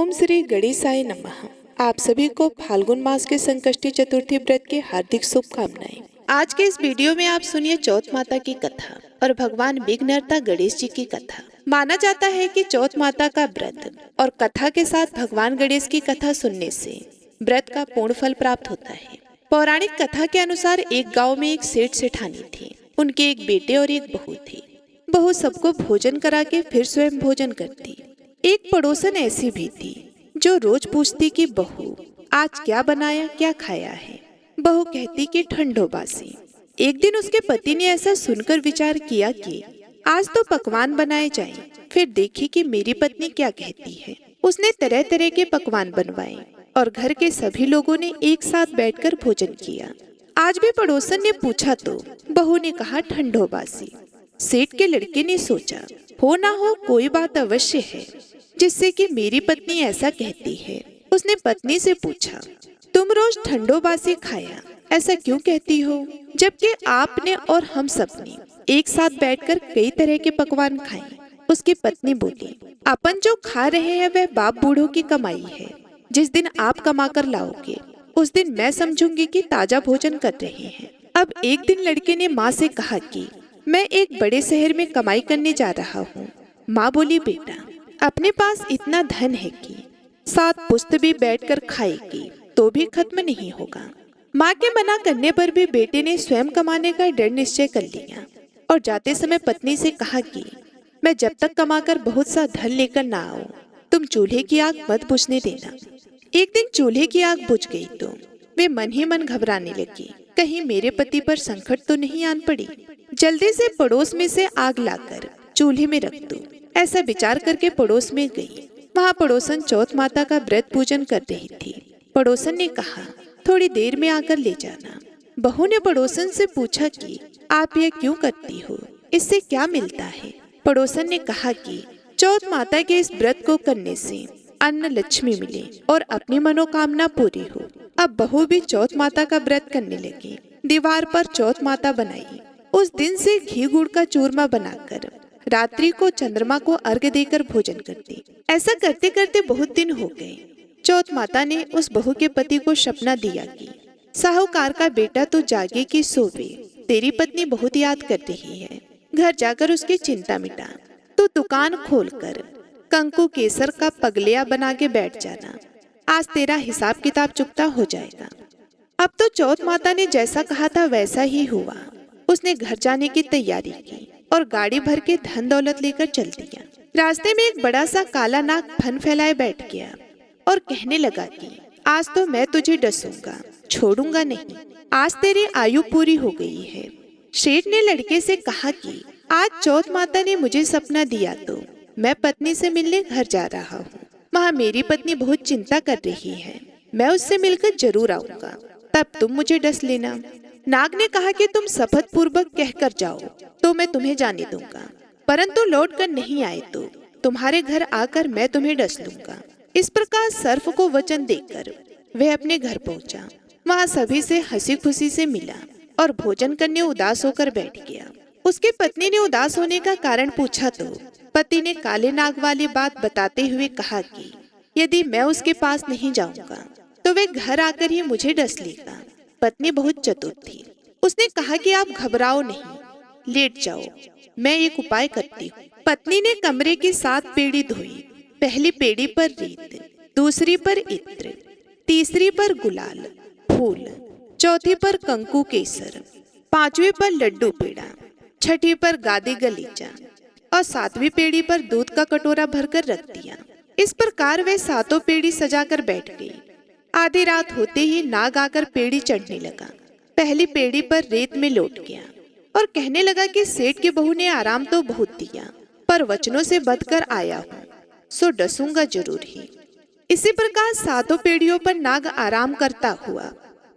ओम श्री गणेशाय नमः। आप सभी को फाल्गुन मास के संकष्टी चतुर्थी व्रत की हार्दिक शुभकामनाएं। आज के इस वीडियो में आप सुनिए चौथ माता की कथा और भगवान विघ्नहर्ता गणेश जी की कथा। माना जाता है कि चौथ माता का व्रत और कथा के साथ भगवान गणेश की कथा सुनने से व्रत का पूर्ण फल प्राप्त होता है। पौराणिक कथा के अनुसार एक गाँव में एक सेठ सेठानी थी। उनके एक बेटे और एक बहू थी। बहू सबको भोजन करा के फिर स्वयं भोजन करती। एक पड़ोसन ऐसी भी थी जो रोज पूछती कि बहू आज क्या बनाया, क्या खाया है। बहू कहती कि ठंडो बासी। एक दिन उसके पति ने ऐसा सुनकर विचार किया कि आज तो पकवान बनाए जाएं, फिर देखी कि मेरी पत्नी क्या कहती है। उसने तरह तरह के पकवान बनवाए और घर के सभी लोगों ने एक साथ बैठकर भोजन किया। आज भी पड़ोसन ने पूछा तो बहू ने कहा ठंडो बासी। सेठ के लड़के ने सोचा हो ना हो कोई बात अवश्य है जिससे कि मेरी पत्नी ऐसा कहती है। उसने पत्नी से पूछा तुम रोज ठंडो बासी खाया ऐसा क्यों कहती हो, जबकि आपने और हम सबने एक साथ बैठकर कई तरह के पकवान खाए। उसकी पत्नी बोली अपन जो खा रहे हैं वह बाप बूढ़ों की कमाई है। जिस दिन आप कमा कर लाओगे उस दिन मैं समझूंगी कि ताजा भोजन कर रहे हैं। अब एक दिन लड़के ने माँ से कहा कि मैं एक बड़े शहर में कमाई करने जा रहा हूँ। माँ बोली बेटा अपने पास इतना धन है कि 7 पुश्त भी बैठकर खाएगी तो भी खत्म नहीं होगा। माँ के मना करने पर भी बेटे ने स्वयं कमाने का दृढ़ निश्चय कर लिया और जाते समय पत्नी से कहा कि मैं जब तक कमाकर बहुत सा धन लेकर ना आऊं तुम चूल्हे की आग मत बुझने देना। एक दिन चूल्हे की आग बुझ गई तो वे मन ही मन घबराने लगी, कहीं मेरे पति पर संकट तो नहीं आन पड़ी। जल्दी से पड़ोस में से आग लाकर चूल्हे में रख दूं, ऐसा विचार करके पड़ोस में गई। वहाँ पड़ोसन चौथ माता का व्रत पूजन कर रही थी। पड़ोसन ने कहा थोड़ी देर में आकर ले जाना। बहू ने पड़ोसन से पूछा कि आप यह क्यों करती हो, इससे क्या मिलता है। पड़ोसन ने कहा कि चौथ माता के इस व्रत को करने से अन्न लक्ष्मी मिले और अपनी मनोकामना पूरी हो। अब बहू भी चौथ माता का व्रत करने लगी। दीवार पर चौथ माता बनाई। उस दिन से घी गुड़ का चूरमा बनाकर रात्रि को चंद्रमा को अर्घ्य देकर भोजन करती। ऐसा करते करते बहुत दिन हो गए। चौथ माता ने उस बहू के पति को सपना दिया कि साहूकार का बेटा तो जागे कि सोवे, तेरी पत्नी बहुत याद कर रही है। घर जाकर उसकी चिंता मिटा। तो दुकान खोलकर कंकु केसर का पगलिया बना के बैठ जाना। आज तेरा हिसाब किताब चुकता हो जाएगा। अब तो चौथ माता ने जैसा कहा था वैसा ही हुआ। उसने घर जाने की तैयारी की और गाड़ी भर के धन दौलत लेकर चल दिया। रास्ते में एक बड़ा सा काला नाग फन फैलाए बैठ गया और कहने लगा कि आज तो मैं तुझे डसूंगा, छोड़ूंगा नहीं। आज तेरी आयु पूरी हो गई है। शेठ ने लड़के से कहा कि आज चौथ माता ने मुझे सपना दिया तो मैं पत्नी से मिलने घर जा रहा हूँ। वहाँ मेरी पत्नी बहुत चिंता कर रही है। मैं उससे मिलकर जरूर आऊंगा, तब तुम मुझे डस लेना। नाग ने कहा कि तुम शपथ पूर्वक कहकर जाओ तो मैं तुम्हें जाने दूंगा, परंतु लौट कर नहीं आए तो तुम्हारे घर आकर मैं तुम्हें डस लूंगा। इस प्रकार सर्प को वचन देकर वह अपने घर पहुंचा। वहाँ सभी से हंसी खुशी से मिला और भोजन करने उदास होकर बैठ गया। उसकी पत्नी ने उदास होने का कारण पूछा तो पति ने काले नाग वाली बात बताते हुए कहा कि यदि मैं उसके पास नहीं जाऊंगा तो वे घर आकर ही मुझे डस लेगा। पत्नी बहुत चतुर थी। उसने कहा कि आप घबराओ नहीं, लेट जाओ, मैं एक उपाय करती हूँ। पत्नी ने कमरे की 7 पेड़ी धोई। पहली पेड़ी पर रेत, दूसरी पर इत्र, तीसरी पर गुलाल फूल, चौथी पर कंकु केसर, 5वीं पर लड्डू पेड़ा, 6ठी पर गादी गलीचा और 7वीं पेड़ी पर दूध का कटोरा भरकर रख दिया। इस प्रकार वे 7 पेड़ी सजाकर बैठ गई। आधी रात होते ही नाग आकर पेड़ी चढ़ने लगा। पहली पेड़ी पर रेत में लौट गया और कहने लगा कि सेठ की बहू ने आराम तो बहुत दिया, पर वचनों से बचकर आया हूँ सो डसूंगा जरूर ही। इसी प्रकार 7 पेड़ियों पर नाग आराम करता हुआ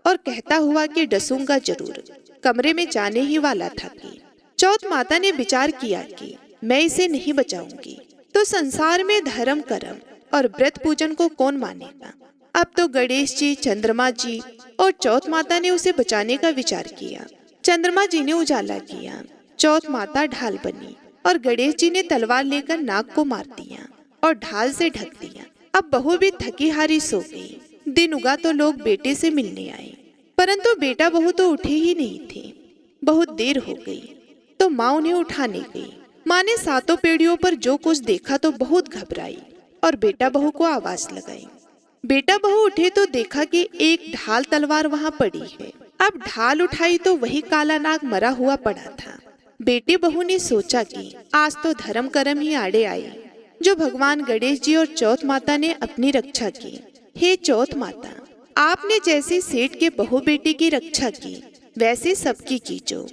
और कहता हुआ कि डसूंगा जरूर कमरे में जाने ही वाला था कि चौथ माता ने विचार किया कि मैं इसे नहीं बचाऊंगी तो संसार में धर्म कर्म और व्रत पूजन को कौन मानेगा। अब तो गणेश जी, चंद्रमा जी और चौथ माता ने उसे बचाने का विचार किया। चंद्रमा जी ने उजाला किया, चौथ माता ढाल बनी और गणेश जी ने तलवार लेकर नाग को मार दिया और ढाल से ढक दिया। अब बहू भी थकी हारी सो गई। दिन उगा तो लोग बेटे से मिलने आए, परंतु बेटा बहू तो उठे ही नहीं थे। बहुत देर हो गई तो माँ उन्हें उठाने गई। माँ ने सातों पीढ़ियों पर जो कुछ देखा तो बहुत घबराई और बेटा बहू को आवाज लगाई। बेटा बहू उठे तो देखा कि एक ढाल तलवार वहां पड़ी है। अब ढाल उठाई तो वही काला नाग मरा हुआ पड़ा था। बेटे बहू ने सोचा कि आज तो धर्म कर्म ही आड़े आए, जो भगवान गणेश जी और चौथ माता ने अपनी रक्षा की। हे चौथ माता, आपने जैसे सेठ के बहू बेटी की रक्षा की, वैसे सबकी कीजो।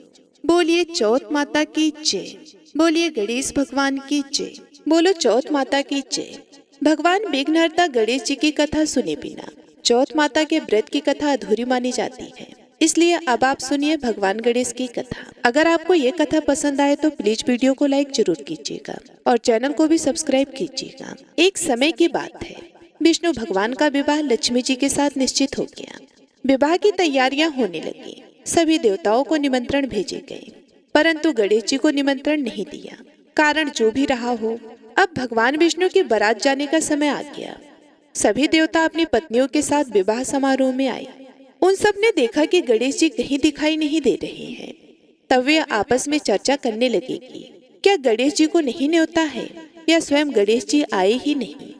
बोलिए चौथ माता की जय। बोलिए गणेश भगवान की जय। बोलो चौथ माता की जय। भगवान विघ्नहर्ता गणेश जी की कथा सुने बिना चौथ माता के व्रत की कथा अधूरी मानी जाती है। इसलिए अब आप सुनिए भगवान गणेश की कथा। अगर आपको ये कथा पसंद आए तो प्लीज वीडियो को लाइक जरूर कीजिएगा और चैनल को भी सब्सक्राइब कीजिएगा। एक समय की बात है, विष्णु भगवान का विवाह लक्ष्मी जी के साथ निश्चित हो गया। विवाह की तैयारियां होने लगी। सभी देवताओं को निमंत्रण भेजे गए, परंतु गणेश जी को निमंत्रण नहीं दिया। कारण जो भी रहा हो, अब भगवान विष्णु की बारात जाने का समय आ गया। सभी देवता अपनी पत्नियों के साथ विवाह समारोह में आए। उन सब ने देखा कि गणेश जी कहीं दिखाई नहीं दे रहे हैं। तब वे आपस में चर्चा करने लगे कि क्या गणेश जी को नहीं न्योता है या स्वयं गणेश जी आए ही नहीं।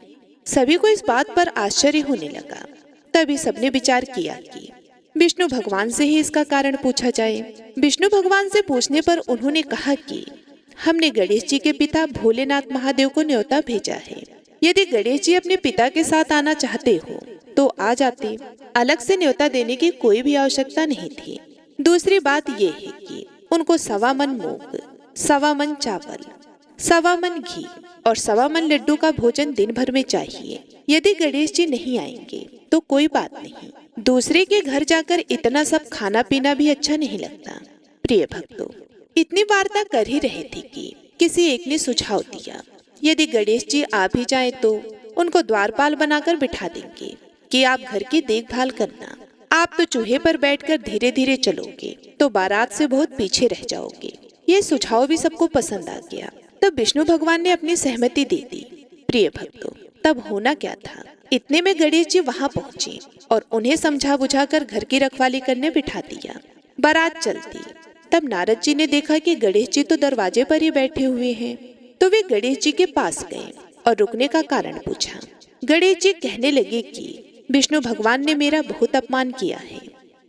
सभी को इस बात पर आश्चर्य होने लगा। तभी सबने विचार किया कि विष्णु भगवान से ही इसका कारण पूछा जाए। विष्णु भगवान से पूछने पर उन्होंने कहा कि हमने गणेश जी के पिता भोलेनाथ महादेव को न्योता भेजा है। यदि गणेश जी अपने पिता के साथ आना चाहते हो तो आ जाते, अलग से न्योता देने की कोई भी आवश्यकता नहीं थी। दूसरी बात ये है कि उनको 1.25 मन मूंग, 1.25 मन चावल, 1.25 मन घी और 1.25 मन लड्डू का भोजन दिन भर में चाहिए। यदि गणेश जी नहीं आएंगे तो कोई बात नहीं, दूसरे के घर जाकर इतना सब खाना पीना भी अच्छा नहीं लगता। प्रिय भक्तों, इतनी वार्ता कर ही रहे थे कि किसी एक ने सुझाव दिया, यदि गणेश जी आ भी जाए तो उनको द्वारपाल बनाकर बिठा देंगे कि आप घर की देखभाल करना। आप तो चूहे पर बैठकर धीरे धीरे चलोगे तो बारात से बहुत पीछे रह जाओगे। ये सुझाव भी सबको पसंद आ गया। तब विष्णु भगवान ने अपनी सहमति दे दी। प्रिय भक्तों, तब होना क्या था, इतने में गणेश जी वहां पहुंचे और उन्हें समझा बुझाकर घर की रखवाली करने बिठा दिया। बारात चलती। तब नारद जी ने देखा कि गणेश जी तो दरवाजे पर ही बैठे हुए हैं, तो वे गणेश जी के पास गए और रुकने का कारण पूछा। गणेश जी कहने लगे कि विष्णु भगवान ने मेरा बहुत अपमान किया है।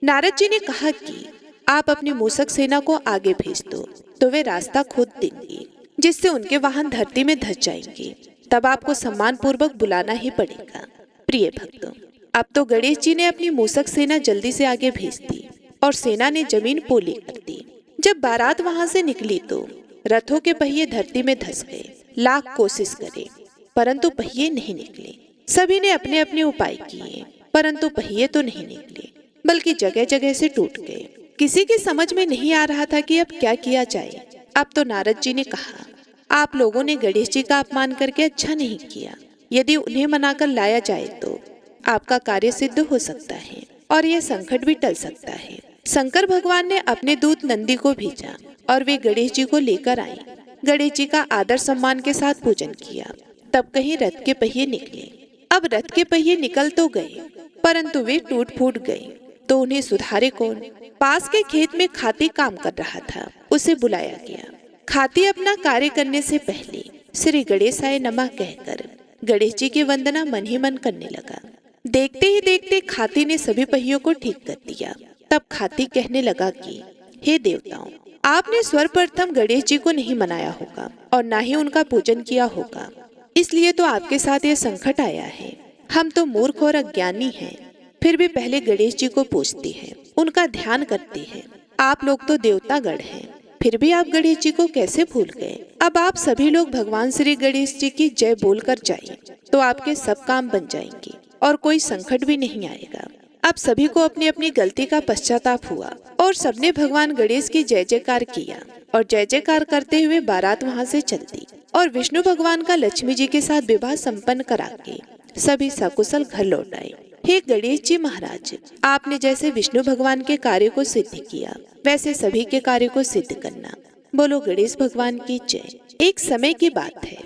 नारद जी ने कहा कि आप अपनी मूषक सेना को आगे भेज दो तो वे रास्ता खोद देंगे, जिससे उनके वाहन धरती में धंस जाएंगे। तब आपको सम्मान पूर्वक बुलाना ही पड़ेगा। प्रिय भक्तों, अब तो गणेश जी ने अपनी मूषक सेना जल्दी से आगे भेज दी और सेना ने जमीन पोली कर दी। जब बारात वहां से निकली तो रथों के पहिए धरती में धंस गए। लाख कोशिश करे परंतु पहिए नहीं निकले। सभी ने अपने अपने उपाय किए, परंतु पहिए तो नहीं निकले, बल्कि जगह जगह से टूट गए। किसी की समझ में नहीं आ रहा था कि अब क्या किया जाए। अब तो नारद जी ने कहा, आप लोगों ने गणेश जी का अपमान करके अच्छा नहीं किया। यदि उन्हें मनाकर लाया जाए तो आपका कार्य सिद्ध हो सकता है और यह संकट भी टल सकता है। शंकर भगवान ने अपने दूत नंदी को भेजा और वे गणेश जी को लेकर आए। गणेश जी का आदर सम्मान के साथ पूजन किया। तब कहीं रथ के पहिए निकले। अब रथ के पहिए निकल तो गए, परंतु वे टूट फूट गए। तो उन्हें सुधारे कौन। पास के खेत में खाती काम कर रहा था, उसे बुलाया गया। खाती अपना कार्य करने से पहले श्री गणेशाय नमः कहकर गणेश जी की वंदना मन ही मन करने लगा। देखते ही देखते खाती ने सभी पहियों को ठीक कर दिया। तब खाती कहने लगा कि हे देवताओं, आपने सर्वप्रथम गणेश जी को नहीं मनाया होगा और ना ही उनका पूजन किया होगा, इसलिए तो आपके साथ ये संकट आया है। हम तो मूर्ख और अज्ञानी हैं, फिर भी पहले गणेश जी को पूजते हैं, उनका ध्यान करते हैं। आप लोग तो देवतागण हैं, फिर भी आप गणेश जी को कैसे भूल गए। अब आप सभी लोग भगवान श्री गणेश जी की जय बोलकर जाएं, तो आपके सब काम बन जाएंगे और कोई संकट भी नहीं आएगा। अब सभी को अपनी अपनी गलती का पश्चाताप हुआ और सबने भगवान गणेश की जय जयकार किया और जय जयकार करते हुए बारात वहां से चलती और विष्णु भगवान का लक्ष्मी जी के साथ विवाह संपन्न करा के सभी सकुशल घर लौट आए। हे गणेश जी महाराज, आपने जैसे विष्णु भगवान के कार्य को सिद्ध किया, वैसे सभी के कार्य को सिद्ध करना। बोलो गणेश भगवान की जय। एक समय की बात है,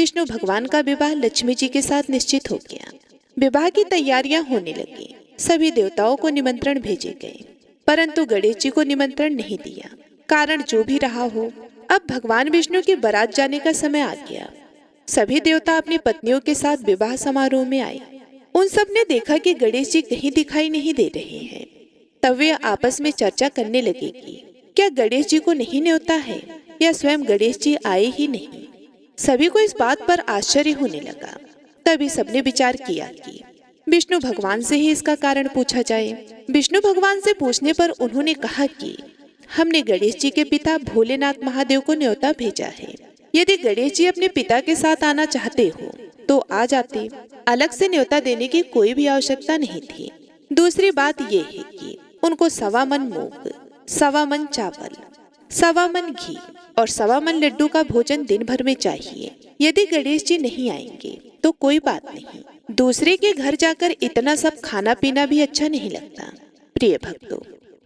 विष्णु भगवान का विवाह लक्ष्मी जी के साथ निश्चित हो गया। विवाह की तैयारियां होने लगी। सभी देवताओं को निमंत्रण भेजे गए, परंतु गणेश जी को निमंत्रण नहीं दिया। कारण जो भी रहा हो, अब भगवान विष्णु की बारात जाने का समय आ गया। सभी देवता अपनी पत्नियों के साथ विवाह समारोह में आए। उन सब ने देखा कि गणेश जी कहीं दिखाई नहीं दे रहे हैं। तब वे आपस में चर्चा करने लगे कि क्या गणेश जी को नहीं न्योता है या स्वयं गणेश जी आए ही नहीं। सभी को इस बात पर आश्चर्य होने लगा। तभी सबने विचार किया कि विष्णु भगवान से ही इसका कारण पूछा जाए। विष्णु भगवान से पूछने पर उन्होंने कहा कि हमने गणेश जी के पिता भोलेनाथ महादेव को न्योता भेजा है। यदि गणेश जी अपने पिता के साथ आना चाहते हो तो आ जाते, अलग से न्योता देने की कोई भी आवश्यकता नहीं थी। दूसरी बात ये है कि उनको 1.25 मन मूंग, 1.25 मन चावल, 1.25 मन घी और 1.25 मन लड्डू का भोजन दिन भर में चाहिए। यदि गणेश जी नहीं आएंगे तो कोई बात नहीं, दूसरे के घर जाकर इतना सब खाना पीना भी अच्छा नहीं लगता। प्रिय भक्तों,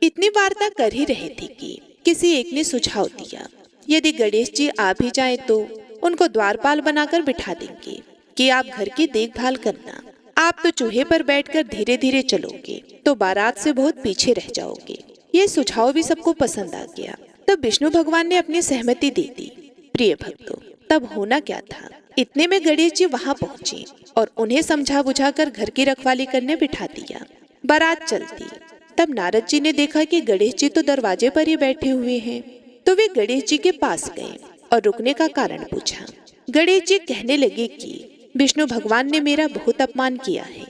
इतनी वार्ता कर ही रहे थे कि किसी एक ने सुझाव दिया, यदि गणेश जी आ भी जाएं तो उनको द्वारपाल बनाकर बिठा देंगे कि आप घर की देखभाल करना। आप तो चूहे पर बैठकर धीरे धीरे चलोगे तो बारात से बहुत पीछे रह जाओगे। ये सुझाव भी सबको पसंद आ गया। तब विष्णु भगवान ने अपनी सहमति दे दी। प्रिय भक्तों, तब होना क्या था, इतने में गणेश जी वहां पहुंचे और उन्हें समझा बुझाकर घर की रखवाली करने बिठा दिया। बारात चलती। तब नारद जी ने देखा कि गणेश जी तो दरवाजे पर ही बैठे हुए हैं। तो वे गणेश जी के पास गए और रुकने का कारण पूछा। गणेश जी कहने लगे कि विष्णु भगवान ने मेरा बहुत अपमान किया है।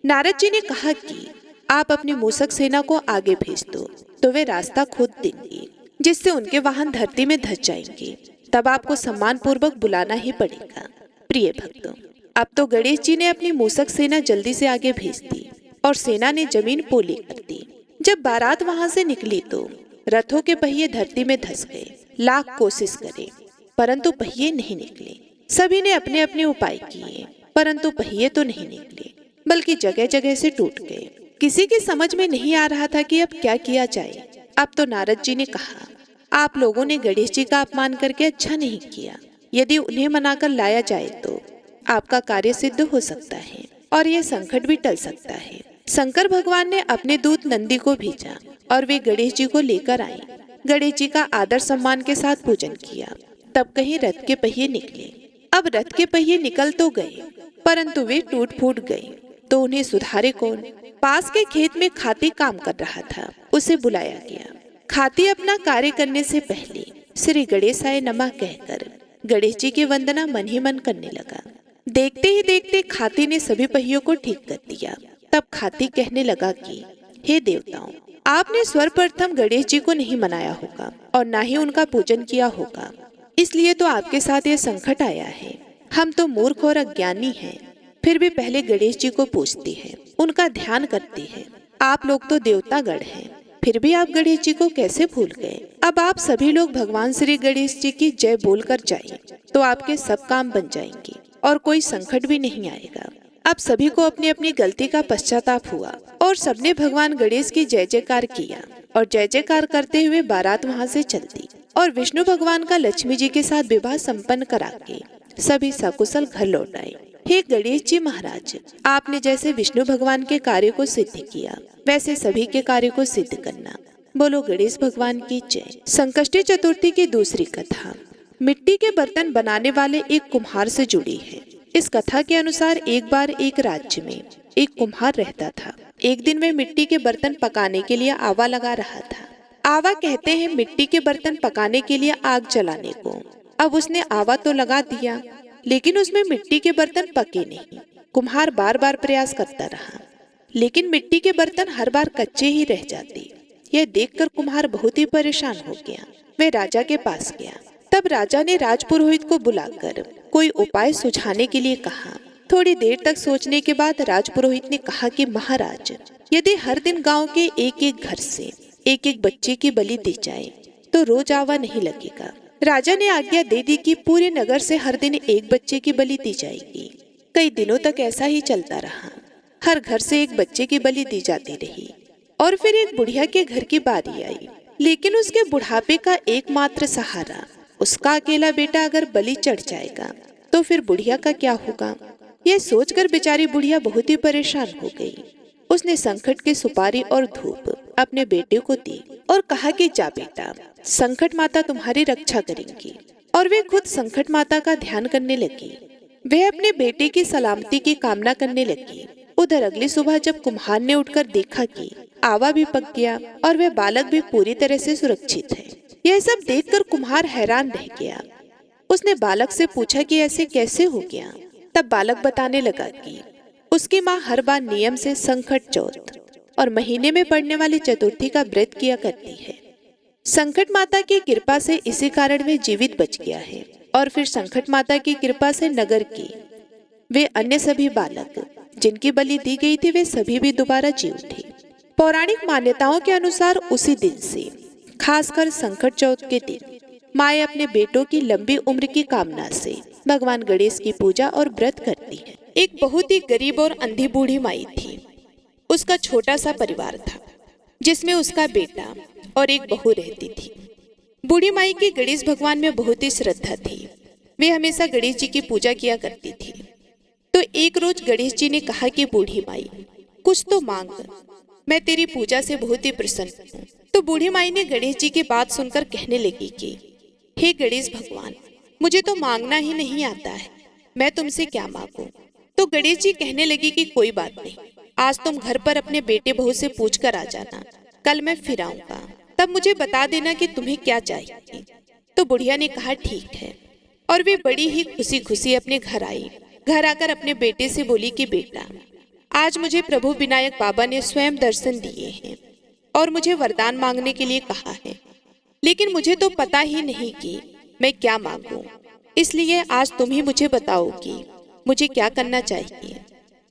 नारद जी ने कहा कि आप अपनी मूषक सेना को आगे भेज दो तो वे रास्ता खोद देंगे, जिससे उनके वाहन धरती में धंस जाएंगे। तब आपको सम्मान पूर्वक बुलाना ही पड़ेगा। प्रिय भक्तों, अब तो गणेश जी ने अपनी मूषक सेना जल्दी से आगे भेज दी और सेना ने जमीन पोली कर दी। जब बारात वहां से निकली तो रथों के पहिए धरती में धंस गए। लाख कोशिश करे परंतु पहिए नहीं निकले। सभी ने अपने अपने उपाय किए परंतु पहिए तो नहीं निकले, बल्कि जगह जगह से टूट गए। किसी की समझ में नहीं आ रहा था कि अब क्या किया जाए। अब तो नारद जी ने कहा, आप लोगों ने गणेश जी का अपमान करके अच्छा नहीं किया। यदि उन्हें मनाकर लाया जाए तो आपका कार्य सिद्ध हो सकता है और यह संकट भी टल सकता है। शंकर भगवान ने अपने दूत नंदी को भेजा और वे गणेश जी को लेकर आए। गणेश जी का आदर सम्मान के साथ पूजन किया। तब कहीं रथ के पहिए निकले। अब रथ के पहिए निकल तो गए परंतु वे टूट फूट गए। तो उन्हें सुधारे कौन। पास के खेत में खाती काम कर रहा था, उसे बुलाया गया। खाती अपना कार्य करने से पहले श्री गणेशाय नमः कहकर गणेश जी की वंदना मन ही मन करने लगा। देखते ही देखते खाती ने सभी पहियों को ठीक कर दिया। तब खाती कहने लगा कि हे देवताओं, आपने सर्वप्रथम गणेश जी को नहीं मनाया होगा और ना ही उनका पूजन किया होगा, इसलिए तो आपके साथ ये संकट आया है। हम तो मूर्ख और अज्ञानी हैं, फिर भी पहले गणेश जी को पूजते हैं, उनका ध्यान करते हैं। आप लोग तो देवतागण हैं, फिर भी आप गणेश जी को कैसे भूल गए। अब आप सभी लोग भगवान श्री गणेश जी की जय बोलकर जाएं, तो आपके सब काम बन जाएंगे और कोई संकट भी नहीं आएगा। अब सभी को अपनी अपनी गलती का पश्चाताप हुआ और सबने भगवान गणेश की जय जयकार किया और जय जयकार करते हुए बारात वहां से चलती और विष्णु भगवान का लक्ष्मी जी के साथ विवाह संपन्न करा के सभी सकुशल घर लौट आए। हे गणेश जी महाराज, आपने जैसे विष्णु भगवान के कार्य को सिद्ध किया, वैसे सभी के कार्य को सिद्ध करना। बोलो गणेश भगवान की जय। संकष्टी चतुर्थी की दूसरी कथा मिट्टी के बर्तन बनाने वाले एक कुम्हार से जुड़ी है। इस कथा के अनुसार एक बार एक राज्य में एक कुम्हार रहता था। एक दिन वह मिट्टी के बर्तन पकाने के लिए आवा लगा रहा था। आवा कहते हैं मिट्टी के बर्तन पकाने के लिए आग जलाने को। अब उसने आवा तो लगा दिया, लेकिन उसमें मिट्टी के बर्तन पके नहीं। कुम्हार बार बार प्रयास करता रहा, लेकिन मिट्टी के बर्तन हर बार कच्चे ही रह जाते। यह देखकर कुम्हार बहुत ही परेशान हो गया। वह राजा के पास गया। तब राजा ने राजपुरोहित को बुलाकर कोई उपाय सुझाने के लिए कहा। थोड़ी देर तक सोचने के बाद राजपुरोहित ने कहा कि महाराज, यदि हर दिन गांव के एक एक घर से एक एक बच्चे की बलि दी जाए तो रोज आवा नहीं लगेगा। राजा ने आज्ञा दे दी कि पूरे नगर से हर दिन एक बच्चे की बलि दी जाएगी। कई दिनों तक ऐसा ही चलता रहा। हर घर से एक बच्चे की बलि दी जाती रही और फिर एक बुढ़िया के घर की बारी आई, लेकिन उसके बुढ़ापे का एकमात्र सहारा उसका अकेला बेटा अगर बलि चढ़ जाएगा तो फिर बुढ़िया का क्या होगा? यह सोचकर बेचारी बुढ़िया बहुत ही परेशान हो गई। उसने संकट की सुपारी और धूप अपने बेटे को दी और कहा कि जा बेटा, संकट माता तुम्हारी रक्षा करेंगी। और वे खुद संकट माता का ध्यान करने लगी। वह अपने बेटे की सलामती की कामना करने लगी। उधर अगली सुबह जब कुम्हार ने उठकर देखा कि आवा भी पक गया और वह बालक भी पूरी तरह से सुरक्षित है, यह सब देखकर कुम्हार हैरान रह गया। उसने बालक से पूछा कि ऐसे कैसे हो गया? तब बालक बताने लगा कि उसकी माँ हर बार नियम से संकट चौथ और महीने में पड़ने वाली चतुर्थी का व्रत किया करती है। संकट माता की कृपा से इसी कारण वे जीवित बच गया है। और फिर संकट माता की कृपा से नगर की वे अन्य सभी बालक जिनकी बलि दी गई थी, वे सभी भी दोबारा जी उठे। पौराणिक मान्यताओं के अनुसार उसी दिन से, खासकर संकट चौथ के दिन, माएँ अपने बेटों की लंबी उम्र की कामना से भगवान गणेश की पूजा और व्रत करती है। एक बहुत ही गरीब और अंधी बूढ़ी माई थी। उसका छोटा सा परिवार था जिसमें उसका बेटा और एक बहू रहती थी। बूढ़ी माई की गणेश भगवान में बहुत ही श्रद्धा थी। वे हमेशा गणेश जी की पूजा किया करती थी। तो एक रोज गणेश जी ने कहा कि बूढ़ी माई, कुछ तो मांग, मैं तेरी पूजा से बहुत ही प्रसन्न हूँ। तो बूढ़ी माई ने गणेश जी की बात सुनकर कहने लगी कि हे गणेश भगवान, मुझे तो मांगना ही नहीं आता है, मैं तुमसे क्या मांगूं? तो गणेश जी कहने लगी कि कोई बात नहीं, आज तुम घर पर अपने बेटे बहू से पूछ कर आ जाना, कल मैं फिर आऊंगा, तब मुझे बता देना कि तुम्हें क्या चाहिए। तो बुढ़िया ने कहा ठीक है। और वे बड़ी ही खुशी खुशी अपने घर आई। घर आकर अपने बेटे से बोली कि बेटा, आज मुझे प्रभु विनायक बाबा ने स्वयं दर्शन दिए हैं और मुझे वरदान मांगने के लिए कहा है, लेकिन मुझे तो पता ही नहीं कि मैं क्या मांगूं, इसलिए आज तुम ही मुझे बताओ कि मुझे क्या करना चाहिए।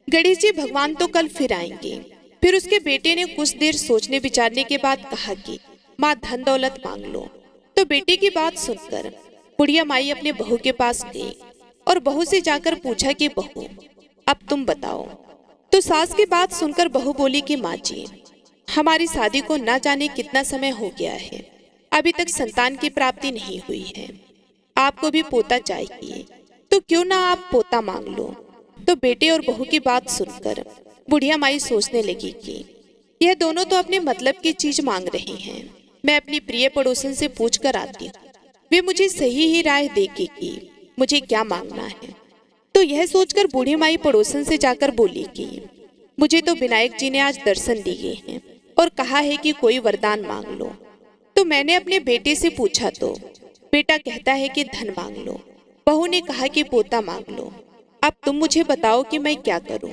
गणेश जी भगवान तो कल फिर आएंगे। फिर उसके बेटे ने कुछ देर सोचने विचारने के बाद कहा कि माँ धन दौलत मांग लो। तो बेटे की बात सुनकर बुढ़िया माई अपने बहू के पास गई और बहू से जाकर पूछा कि बहू, अब तुम बताओ। तो सास की बात सुनकर बहू बोली कि माँ जी, हमारी शादी को ना जाने कितना समय हो गया है, अभी तक संतान की प्राप्ति नहीं हुई है, आपको भी पोता चाहिए, तो क्यों ना आप पोता मांग लो। तो बेटे और बहू की बात सुनकर बुढ़िया माई सोचने लगी कि यह दोनों तो अपने मतलब की चीज मांग रहे हैं। मैं अपनी प्रिय पड़ोसन से पूछ कर आती हूँ, वे मुझे सही ही राय देगी कि मुझे क्या मांगना है। तो यह सोचकर बूढ़ी माई पड़ोसन से जाकर बोली कि मुझे तो विनायक जी ने आज दर्शन दिए हैं और कहा है कि कोई वरदान मांग लो। तो मैंने अपने बेटे से पूछा तो बेटा कहता है कि धन मांग लो, बहू ने कहा कि पोता मांग लो। अब तुम मुझे बताओ कि मैं क्या करूं।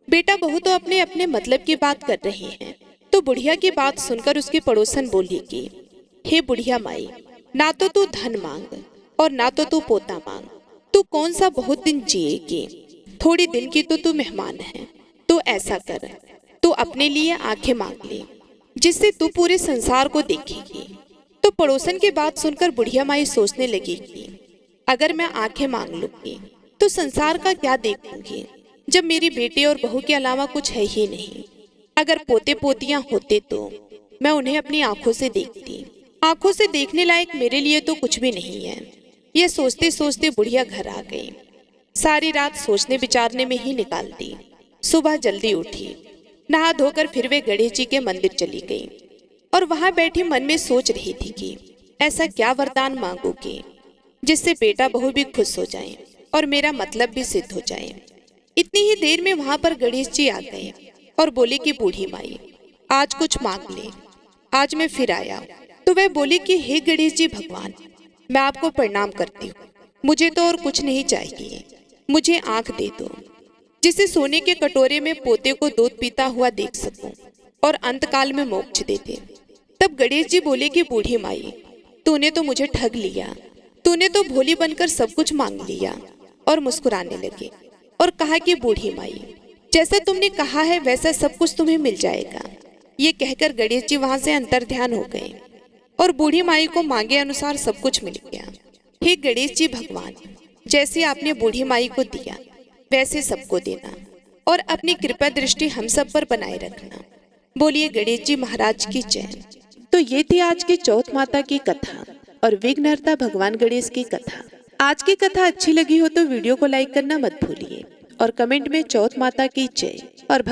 बेटा बहू तो अपने अपने मतलब की बात कर रहे हैं। तो बुढ़िया की बात सुनकर उसकी पड़ोसन बोली कि हे बुढ़िया माई, ना तो तू धन मांग और ना तो तू पोता मांग, तू कौन सा बहुत दिन जिएगी, थोड़ी दिन की तो तू मेहमान है। तो ऐसा कर, तू अपने लिए आंखें मांग ले, जिससे तू पूरे संसार को देखेगी। तो पड़ोसन की बात सुनकर बुढ़िया माई सोचने लगी कि अगर मैं आंखें मांग लूंगी तो संसार का क्या देखूंगी, जब मेरी बेटे और बहू के अलावा कुछ है ही नहीं। अगर पोते पोतियां होते तो मैं उन्हें अपनी आंखों से देखती। आंखों से देखने लायक मेरे लिए तो कुछ भी नहीं है। यह सोचते सोचते बुढ़िया घर आ गई। सारी रात सोचने विचारने में ही निकाल दी। सुबह जल्दी उठी, नहा धोकर फिर वे गणेश जी के मंदिर चली गई और वहां बैठी मन में सोच रही थी कि ऐसा क्या वरदान मांगूंगी जिससे बेटा बहू भी खुश हो जाए और मेरा मतलब भी सिद्ध हो जाए। इतनी ही देर में वहां पर गणेश जी आ गए और बोले कि बूढ़ी माई, आज कुछ मांग ले, आज मैं फिर आया। तो वह बोली कि हे गणेश जी भगवान, मैं आपको प्रणाम करती हूँ, मुझे तो और कुछ नहीं चाहिए, मुझे आंख दे दो जिसे सोने के कटोरे में पोते को दूध पीता हुआ देख सकूं और अंतकाल में मोक्ष दे दे। तब गणेश जी बोले कि बूढ़ी माई, तूने तो मुझे ठग लिया, तूने तो भोली बनकर सब कुछ मांग लिया। और मुस्कुराने लगे और कहा कि बूढ़ी माई, जैसा तुमने कहा है वैसा सब कुछ तुम्हें मिल जाएगा। ये कहकर गणेश जी वहां से अंतर्ध्यान हो गए और बूढ़ी माई को मांगे अनुसार सब कुछ मिल गया। हे गणेश जी भगवान, जैसे आपने बूढ़ी माई को दिया वैसे सबको देना और अपनी कृपा दृष्टि हम सब पर बनाए रखना। बोलिए गणेश जी महाराज की जय। तो ये थी आज की चौथ माता की कथा और विघ्नहर्ता भगवान गणेश की कथा। आज की कथा अच्छी लगी हो तो वीडियो को लाइक करना मत भूलिए और कमेंट में चौथ माता की जय और